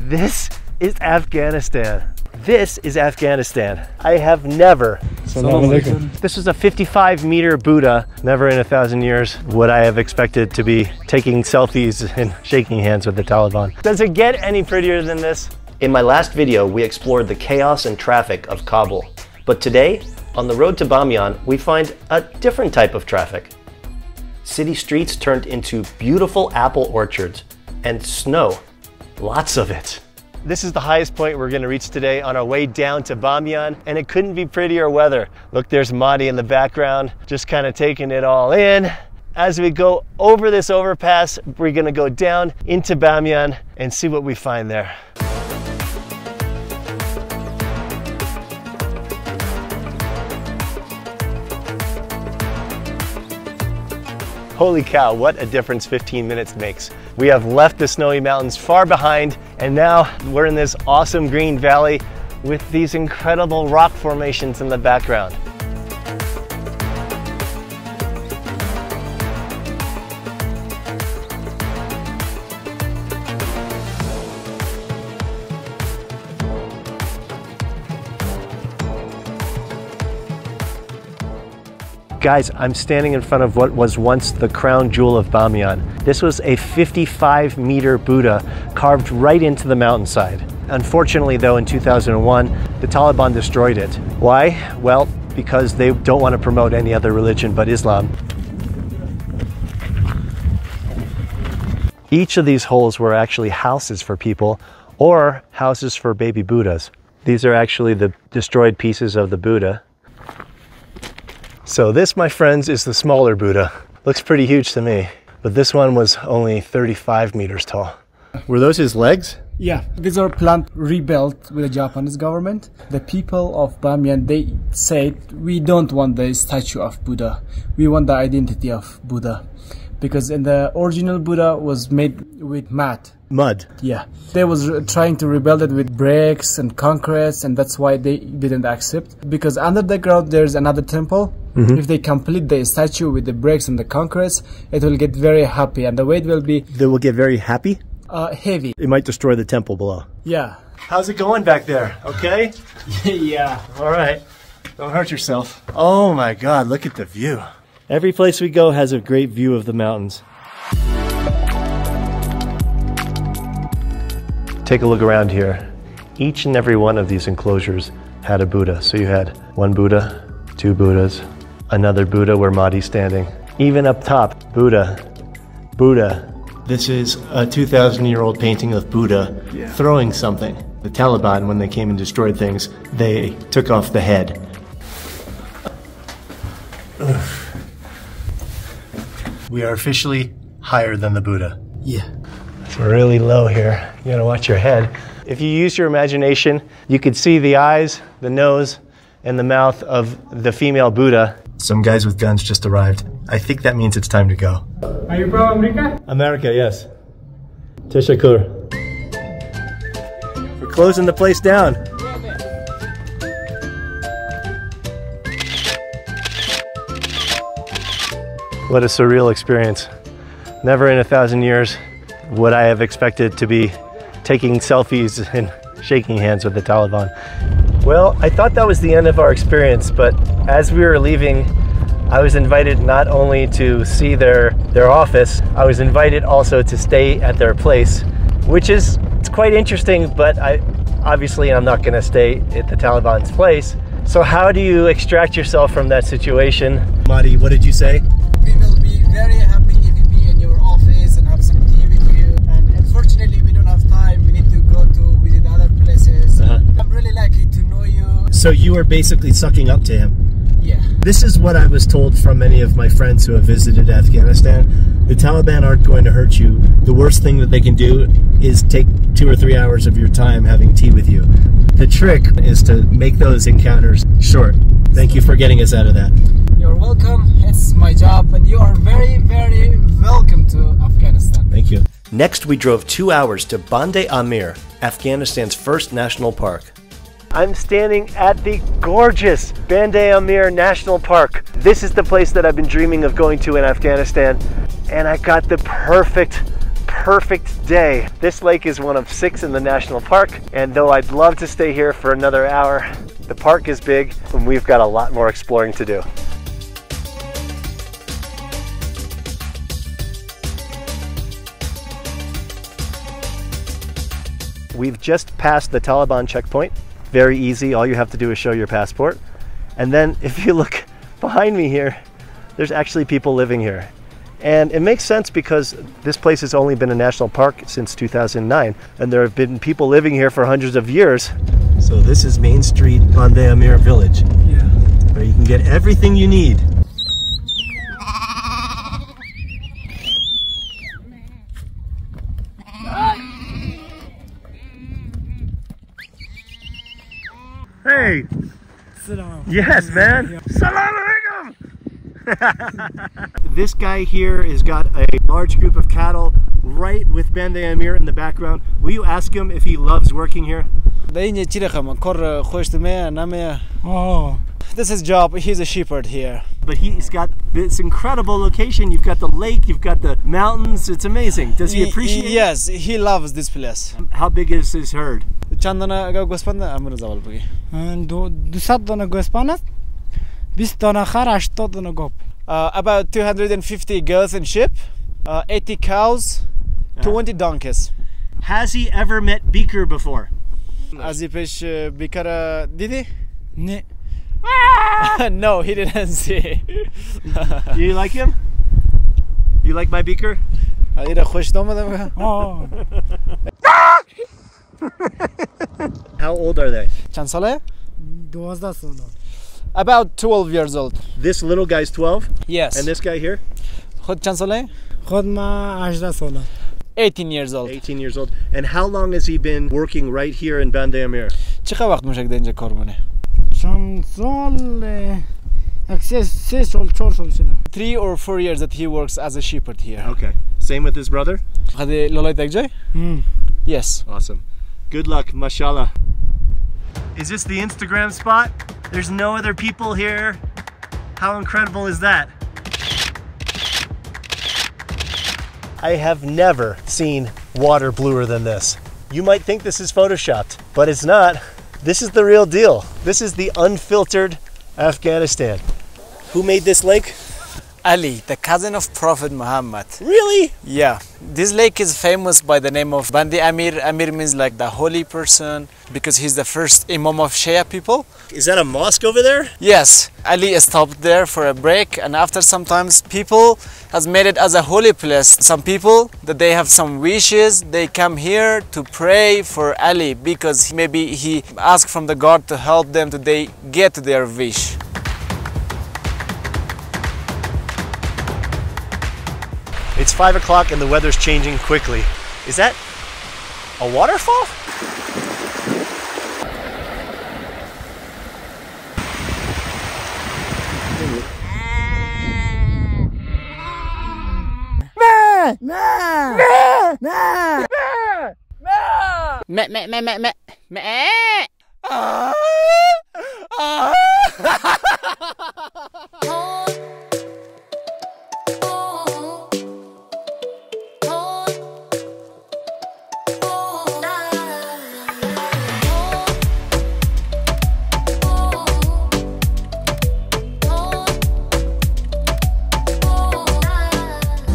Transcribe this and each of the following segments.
This is Afghanistan. This is Afghanistan. I have never. This is a 55-meter Buddha. Never in 1,000 years would I have expected to be taking selfies and shaking hands with the Taliban. Does it get any prettier than this? In my last video, we explored the chaos and traffic of Kabul. But today, on the road to Bamyan, we find a different type of traffic. City streets turned into beautiful apple orchards and snow. Lots of it. This is the highest point we're going to reach today on our way down to Bamyan, and it couldn't be prettier weather. Look, there's Mahdi in the background, just kind of taking it all in. As we go over this overpass, we're going to go down into Bamyan and see what we find there. Holy cow, what a difference 15 minutes makes. We have left the snowy mountains far behind, and now we're in this awesome green valley with these incredible rock formations in the background. Guys, I'm standing in front of what was once the crown jewel of Bamyan. This was a 55-meter Buddha carved right into the mountainside. Unfortunately though, in 2001, the Taliban destroyed it. Why? Well, because they don't want to promote any other religion but Islam. Each of these holes were actually houses for people or houses for baby Buddhas. These are actually the destroyed pieces of the Buddha. So this, my friends, is the smaller Buddha. Looks pretty huge to me, but this one was only 35 meters tall. Were those his legs? Yeah, these are plant rebuilt with the Japanese government. The people of Bamyan, they said, we don't want the statue of Buddha. We want the identity of Buddha. Because in the original Buddha was made with mud. Yeah, they was trying to rebuild it with bricks and concrete, and that's why they didn't accept. Because under the ground there's another temple. If they complete the statue with the bricks and the concrete, it will get very happy, and the weight will be... They will get very happy? Heavy. It might destroy the temple below. Yeah. How's it going back there? Okay? Yeah. All right. Don't hurt yourself. Oh my God, look at the view. Every place we go has a great view of the mountains. Take a look around here. Each and every one of these enclosures had a Buddha. So you had one Buddha, two Buddhas, another Buddha where Mahdi's standing. Even up top, Buddha. This is a 2,000-year-old painting of Buddha throwing something. The Taliban, when they came and destroyed things, they took off the head. We are officially higher than the Buddha. Yeah. It's really low here. You gotta watch your head. If you use your imagination, you could see the eyes, the nose, and the mouth of the female Buddha. Some guys with guns just arrived. I think that means it's time to go. Are you from America? America, yes. Teshakur. We're closing the place down. What a surreal experience. Never in 1,000 years would I have expected to be taking selfies and shaking hands with the Taliban. Well, I thought that was the end of our experience, but as we were leaving, I was invited not only to see their office, I was invited also to stay at their place, which is it's quite interesting, but obviously I'm not gonna stay at the Taliban's place. So how do you extract yourself from that situation? Mahdi, what did you say? We will be very happy if you be in your office and have some tea with you. And unfortunately, we don't have time. We need to go to visit other places. I'm really lucky to know you. So you are basically sucking up to him? Yeah. This is what I was told from many of my friends who have visited Afghanistan. The Taliban aren't going to hurt you. The worst thing that they can do is take 2 or 3 hours of your time having tea with you. The trick is to make those encounters short. Thank you for getting us out of that. You're welcome. It's my job, and you are very, very welcome to Afghanistan. Thank you. Next, we drove 2 hours to Bande Amir, Afghanistan's first national park. I'm standing at the gorgeous Bande Amir National Park. This is the place that I've been dreaming of going to in Afghanistan, and I got the perfect perfect day. This lake is one of 6 in the national park, and though I'd love to stay here for another hour, the park is big and we've got a lot more exploring to do. We've just passed the Taliban checkpoint. Very easy, all you have to do is show your passport. And then if you look behind me here, there's actually people living here. And it makes sense because this place has only been a national park since 2009, and there have been people living here for hundreds of years. So this is Main Street, Bande Amir village, where you can get everything you need. Hey! Salam. Yes, man! Salam alaikum! This guy here has got a large group of cattle right with Bande Amir in the background. Will you ask him if he loves working here? Oh, this is his job. He's a shepherd here. But he's got this incredible location. You've got the lake, you've got the mountains. It's amazing. Does he appreciate it? Yes, he loves this place. How big is his herd? About 250 girls and sheep, 80 cows, 20 donkeys. Has he ever met Beaker before? Azipesh Bikara Didi? No, he didn't see. Do you like him? You like my Beaker? Oh. How old are they? About 12 years old. This little guy's 12? Yes. And this guy here? 18 years old. 18 years old. And how long has he been working right here in Bande Amir? 3 or 4 years that he works as a shepherd here. Okay. Same with his brother? Yes. Awesome. Good luck, mashallah. Is this the Instagram spot? There's no other people here. How incredible is that? I have never seen water bluer than this. You might think this is photoshopped, but it's not. This is the real deal. This is the unfiltered Afghanistan. Who made this lake? Ali, the cousin of Prophet Muhammad. Really? Yeah. This lake is famous by the name of Bandi Amir. Amir means like the holy person because he's the first Imam of Shia people. Is that a mosque over there? Yes. Ali stopped there for a break, and after sometimes people has made it as a holy place. Some people that they have some wishes, they come here to pray for Ali because maybe he asked from the God to help them to they get their wish. It's 5 o'clock and the weather's changing quickly. Is that a waterfall?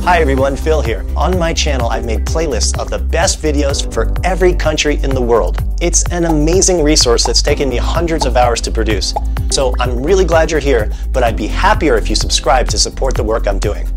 Hi everyone, Phil here. On my channel, I've made playlists of the best videos for every country in the world. It's an amazing resource that's taken me hundreds of hours to produce. So I'm really glad you're here, but I'd be happier if you subscribe to support the work I'm doing.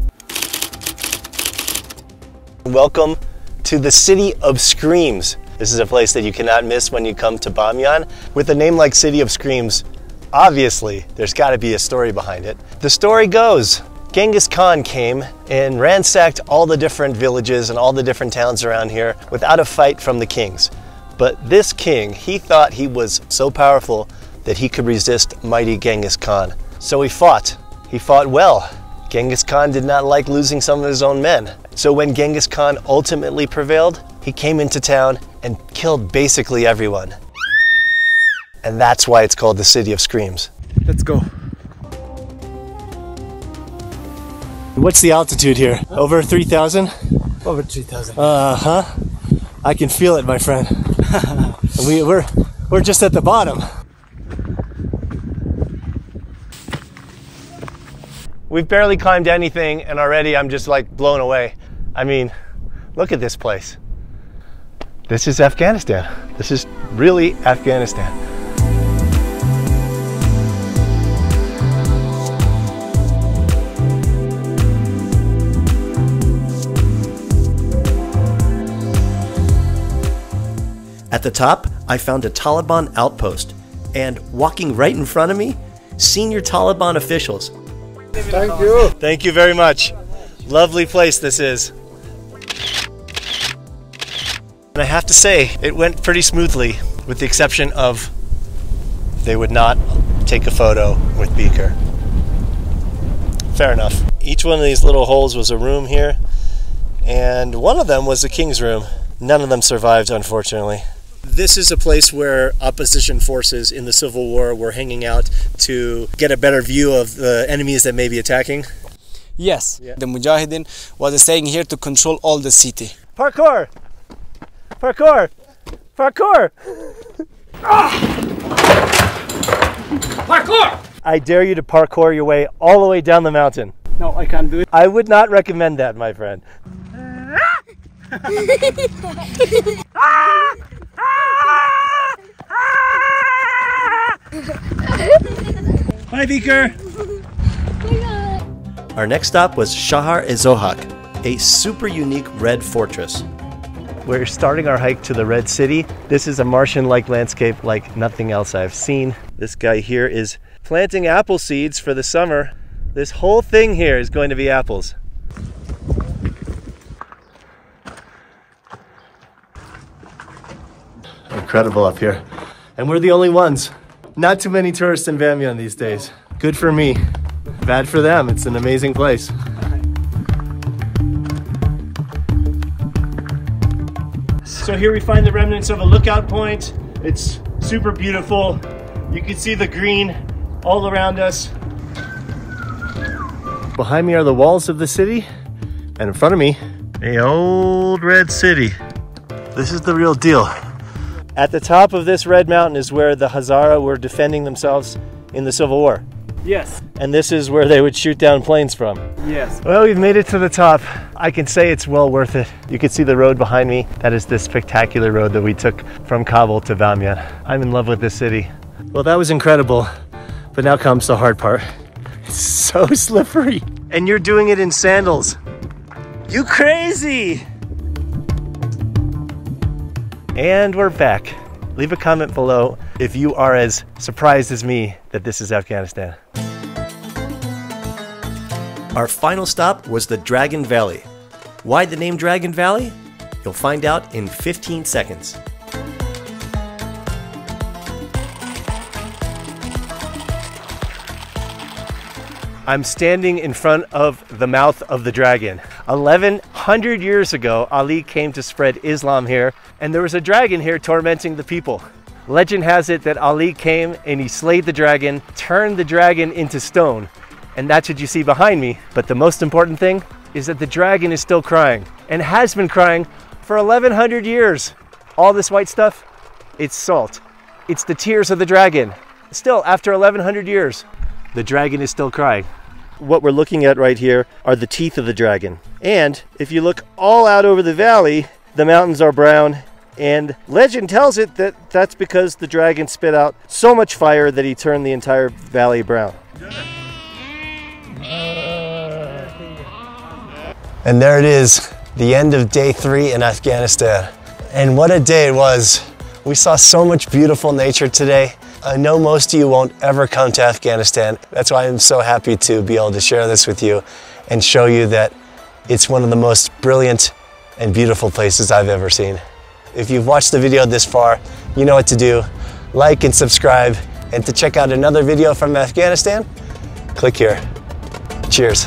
Welcome to the City of Screams. This is a place that you cannot miss when you come to Bamyan. With a name like City of Screams, obviously there's got to be a story behind it. The story goes, Ghengis Khan came and ransacked all the different villages and all the different towns around here without a fight from the kings. But this king, he thought he was so powerful that he could resist mighty Ghengis Khan. So he fought. He fought well. Ghengis Khan did not like losing some of his own men. So when Ghengis Khan ultimately prevailed, he came into town and killed basically everyone. And that's why it's called the City of Screams. Let's go. What's the altitude here? Over 3,000? Over 3,000. I can feel it, my friend. We're just at the bottom. We've barely climbed anything and already I'm just like blown away. I mean, look at this place. This is Afghanistan. This is really Afghanistan. At the top, I found a Taliban outpost, and walking right in front of me, senior Taliban officials. Thank you. Thank you very much. Lovely place this is. And I have to say, it went pretty smoothly, with the exception of they would not take a photo with Beaker. Fair enough. Each one of these little holes was a room here, and one of them was the king's room. None of them survived, unfortunately. This is a place where opposition forces in the Civil War were hanging out to get a better view of the enemies that may be attacking. Yes, the Mujahideen was staying here to control all the city. Parkour! Parkour! Parkour! Parkour! I dare you to parkour your way all the way down the mountain. No, I can't do it. I would not recommend that, my friend. Bye, Beaker! Our next stop was Shahr-e-Zohak, a super unique red fortress. We're starting our hike to the Red City. This is a Martian-like landscape like nothing else I've seen. This guy here is planting apple seeds for the summer. This whole thing here is going to be apples. Incredible up here. And we're the only ones. Not too many tourists in Bamyan these days. Good for me. Bad for them. It's an amazing place. So here we find the remnants of a lookout point. It's super beautiful. You can see the green all around us. Behind me are the walls of the city, and in front of me, the old red city. This is the real deal. At the top of this red mountain is where the Hazara were defending themselves in the Civil War. Yes. And this is where they would shoot down planes from. Yes. Well, we've made it to the top. I can say it's well worth it. You can see the road behind me. That is this spectacular road that we took from Kabul to Bamyan. I'm in love with this city. Well, that was incredible, but now comes the hard part. It's so slippery. And you're doing it in sandals. You crazy! And we're back. Leave a comment below if you are as surprised as me that this is Afghanistan. Our final stop was the Dragon Valley. Why the name Dragon Valley? You'll find out in 15 seconds. I'm standing in front of the mouth of the dragon. 1100 years ago, Ali came to spread Islam here, and there was a dragon here tormenting the people. Legend has it that Ali came and he slayed the dragon, turned the dragon into stone, and that's what you see behind me. But the most important thing is that the dragon is still crying, and has been crying for 1100 years. All this white stuff, it's salt. It's the tears of the dragon. Still, after 1100 years, the dragon is still crying. What we're looking at right here are the teeth of the dragon. And if you look all out over the valley, the mountains are brown. And legend tells it that that's because the dragon spit out so much fire that he turned the entire valley brown. And there it is, the end of day 3 in Afghanistan. And what a day it was. We saw so much beautiful nature today. I know most of you won't ever come to Afghanistan. That's why I'm so happy to be able to share this with you and show you that it's one of the most brilliant and beautiful places I've ever seen. If you've watched the video this far, you know what to do. Like and subscribe, and to check out another video from Afghanistan, click here. Cheers.